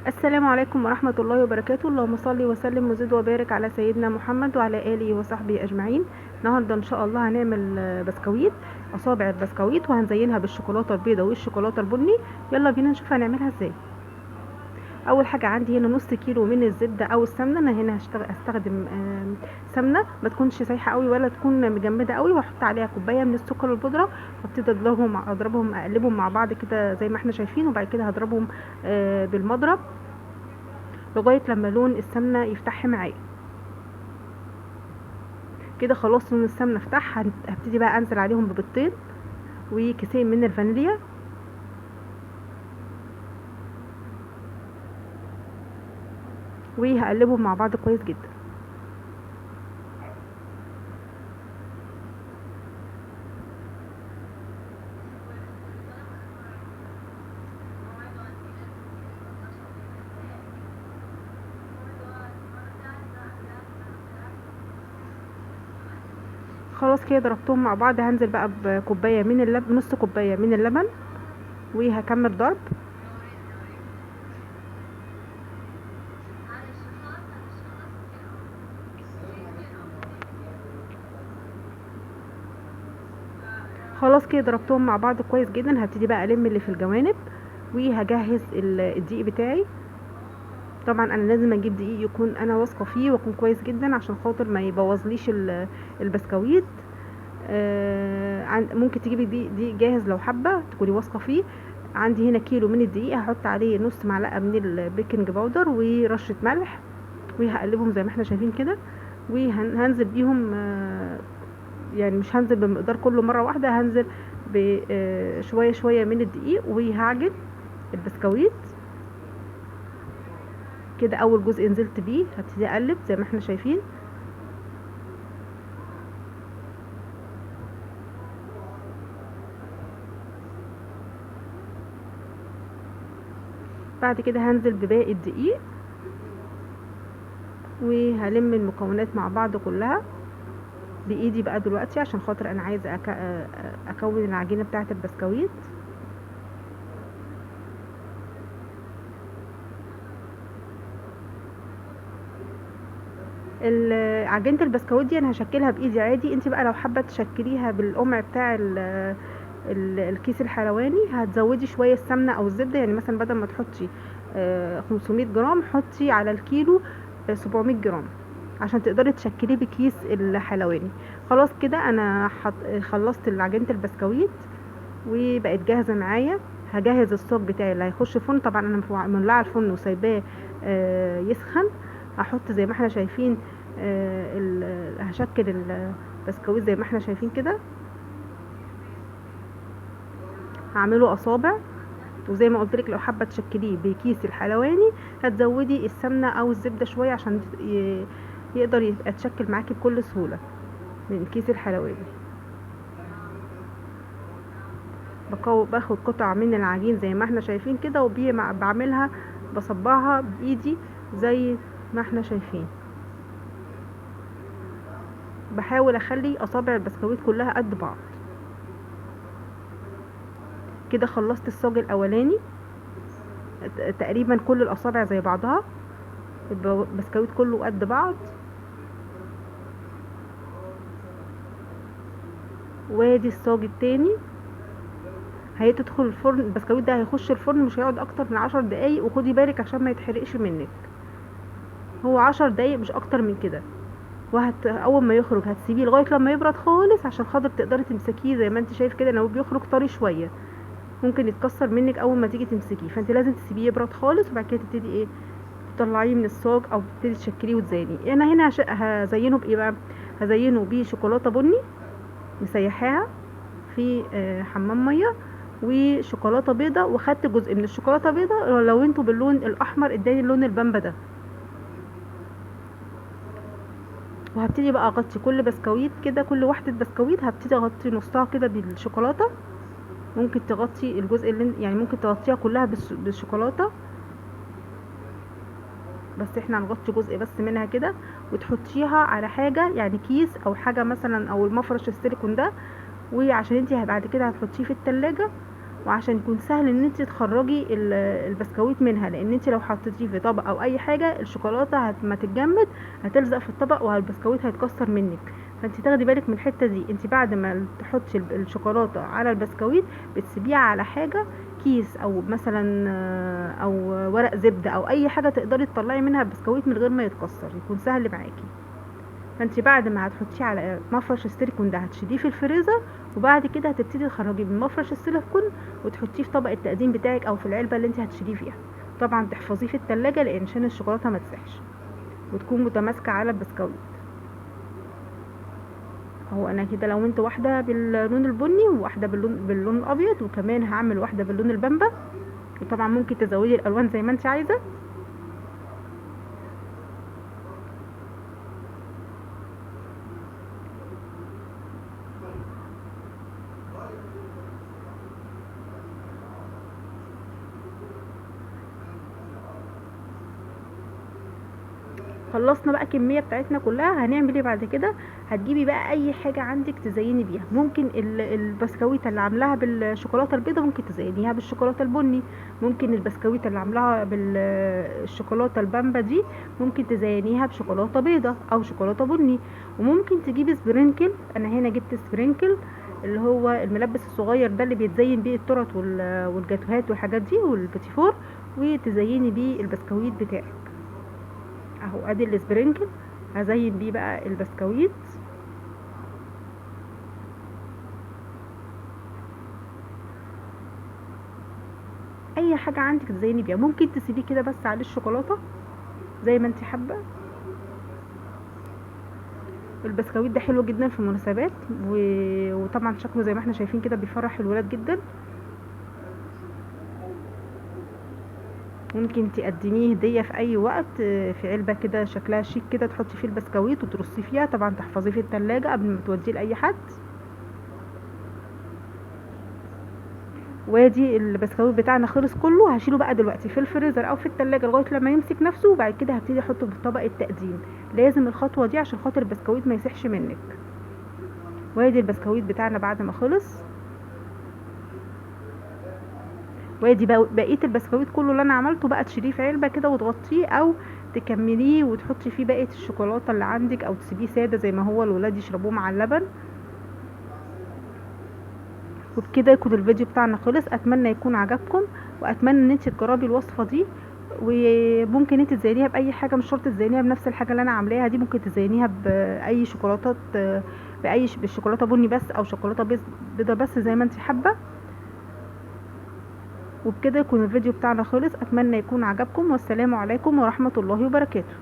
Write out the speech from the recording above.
السلام عليكم ورحمة الله وبركاته. اللهم صل وسلم وزد وبارك على سيدنا محمد وعلى آله وصحبه أجمعين. النهاردة إن شاء الله هنعمل بسكويت، أصابع البسكويت، وهنزينها بالشوكولاتة البيضاء والشوكولاتة البني. يلا بينا نشوف هنعملها ازاي. أول حاجة عندي هنا نص كيلو من الزبدة أو السمنة. أنا هنا هستخدم سمنة ما تكونش سايحة قوي ولا تكون مجمدة قوي، وأحط عليها كوباية من السكر البودرة، وابتدي أضربهم أقلبهم مع بعض كده زي ما احنا شايفين، وبعد كده هضربهم بالمضرب لغايه لما لون السمنه يفتح معايا كده. خلاص لون السمنه فتح، هبتدي بقى انزل عليهم ببيضتين وكيسين من الفانيليا، وهقلبهم مع بعض كويس جدا. خلاص كده ضربتهم مع بعض. هنزل بقى بكوبايه من اللبن، نص كوبايه من اللبن، وهكمل ضرب. خلاص كده ضربتهم مع بعض كويس جدا. هبتدي بقى الم اللي في الجوانب، وهجهز الدقيق بتاعي. طبعا انا لازم اجيب دقيق يكون انا واثقه فيه ويكون كويس جدا عشان خاطر ما يبوظليش البسكويت. ممكن تجيبي دقيق جاهز لو حابه تكوني واثقه فيه. عندي هنا كيلو من الدقيق، هحط عليه نص معلقه من البيكنج باودر ورشه ملح، وهقلبهم زي ما احنا شايفين كده. وهنزل بيهم يعني مش هنزل بمقدار كله مره واحده، هنزل بشويه شويه من الدقيق، وهعجن البسكويت كده. اول جزء نزلت بيه هبتدي اقلب زي ما احنا شايفين. بعد كده هنزل بباقي الدقيق، وهلم المكونات مع بعض كلها بايدي بقى دلوقتي عشان خاطر انا عايزه اكون العجينه بتاعه البسكويت. عجينه البسكويت دي انا هشكلها بايدي عادي. انت بقى لو حابه تشكليها بالقمع بتاع الكيس الحلواني، هتزودي شويه السمنه او الزبده. يعني مثلا بدل ما تحطي 500 جرام، حطي على الكيلو 700 جرام عشان تقدري تشكليه بكيس الحلواني. خلاص كده انا خلصت عجينه البسكويت وبقت جاهزه معايا. هجهز الصاج بتاعي اللي هيخش فرن. طبعا انا مولعه الفرن وسايباه يسخن. هحط زي ما احنا شايفين هشكل البسكويت زي ما احنا شايفين كده. هعمله اصابع، وزي ما قلت لك لو حابه تشكليه بكيس الحلواني هتزودي السمنه او الزبده شويه عشان يقدر يبقى تشكل معاكي بكل سهوله من كيس الحلواني. باخد قطع من العجين زي ما احنا شايفين كده، بعملها بصبعها بايدي زي ما احنا شايفين. بحاول اخلي اصابع البسكويت كلها قد بعض كده. خلصت الصاج الاولاني تقريبا كل الاصابع زي بعضها، البسكويت كله قد بعض. وادي الصاج التاني هتدخل الفرن. البسكويت ده هيخش الفرن مش هيقعد اكتر من 10 دقايق، وخدي بالك عشان ما يتحرقش منك. هو 10 دقايق مش اكتر من كده. اول ما يخرج هتسيبيه لغايه لما يبرد خالص عشان خاطر تقدري تمسكيه. زي ما انت شايف كده لو بيخرج طري شويه ممكن يتكسر منك اول ما تيجي تمسكيه، فانت لازم تسيبيه يبرد خالص، وبعد كده تبتدي تطلعيه من الصاج او تبتدي تشكليه وتزينيه. انا هنا هزينه بايه بقى؟ هزينه بشوكولاته بني مسيحاها في حمام ميه، وشوكولاته بيضه، وخدت جزء من الشوكولاته بيضه لونته باللون الاحمر اداني اللون البامبا ده. وهبتدي بقى اغطي كل بسكويت كده، كل واحده بسكويت هبتدي اغطي نصها كده بالشوكولاته. ممكن تغطي الجزء يعني ممكن تغطيها كلها بالشوكولاته، بس احنا هنغطي جزء بس منها كده، وتحطيها على حاجه يعني كيس او حاجه مثلا، او المفرش السيليكون ده. وعشان انتي بعد كده هتحطيه في التلاجة، وعشان يكون سهل ان انت تخرجي البسكويت منها، لان انت لو حطيتيه في طبق او اي حاجه الشوكولاته ما تتجمد هتلزق في الطبق والبسكويت هيتكسر منك. فانت تاخدي بالك من الحته دي. انت بعد ما تحطي الشوكولاته على البسكويت بتسيبيها على حاجه، كيس او مثلا او ورق زبده او اي حاجه تقدري تطلعي منها البسكويت من غير ما يتكسر، يكون سهل معاكي. فانت بعد ما هتحطيه على مفرش السيليكون ده هتشيليه في الفريزر، وبعد كده هتبتدي تخرجيه من مفرش السيليكون وتحطيه في طبق التقديم بتاعك او في العلبه اللي انت هتشيليه فيها. طبعا تحفظيه في التلاجة لان عشان الشوكولاته ما تسيحش وتكون متماسكه على البسكويت. اهو انا كده لونت واحده باللون البني وواحده باللون الابيض، وكمان هعمل واحده باللون البامبا، وطبعا ممكن تزودي الالوان زي ما انت عايزه. خلصنا بقى الكميه بتاعتنا كلها. هنعمل ايه بعد كده؟ هتجيبي بقى اي حاجه عندك تزيني بيها. ممكن البسكويته اللي عاملاها بالشوكولاته البيضاء ممكن تزينيها بالشوكولاته البني، ممكن البسكويته اللي عاملاها بالشوكولاته البامبا دي ممكن تزينيها بشوكولاته بيضاء او شوكولاته بني. وممكن تجيبي سبرينكل، انا هنا جبت سبرينكل اللي هو الملبس الصغير ده اللي بيتزين بيه التورت والجاتوهات والحاجات دي والبيتيفور، وتزيني بيه البسكويت بتاعك. اهو ادي السبرينكل هزين بيه بقى البسكويت. اي حاجه عندك تزيني بيها. ممكن تسيبيه كده بس عليه الشوكولاته زي ما انت حابه. البسكويت ده حلو جدا في المناسبات وطبعا شكله زي ما احنا شايفين كده بيفرح الولاد جدا. ممكن تقدميه هديه في اي وقت في علبه كده شكلها شيك كده، تحطي فيه البسكويت وترصيه فيها. طبعا تحفظيه في التلاجة قبل ما توديه لاي حد. وادي البسكويت بتاعنا خلص كله. هشيله بقى دلوقتي في الفريزر او في التلاجة لغايه لما يمسك نفسه، وبعد كده هبتدي احطه في طبق التقديم. لازم الخطوه دي عشان خاطر البسكويت ما يسيحش منك. وادي البسكويت بتاعنا بعد ما خلص. وادي بقيه البسكويت كله اللي انا عملته بقى تشيليه في علبه كده وتغطيه، او تكمليه وتحطي فيه بقيه الشوكولاته اللي عندك، او تسيبيه ساده زي ما هو الولاد يشربوه مع اللبن. وبكده يكون الفيديو بتاعنا خلص. اتمنى يكون عجبكم، واتمنى ان انت تجربي الوصفه دي. وممكن انت تزينيها باي حاجه، مش شرط تزينيها بنفس الحاجه اللي انا عاملاها دي. ممكن تزينيها باي شوكولاتات، بالشوكولاته بني بس او شوكولاته بيضه بس زي ما انت حابه. وبكده يكون الفيديو بتاعنا خلص. اتمنى يكون عجبكم، والسلام عليكم ورحمه الله وبركاته.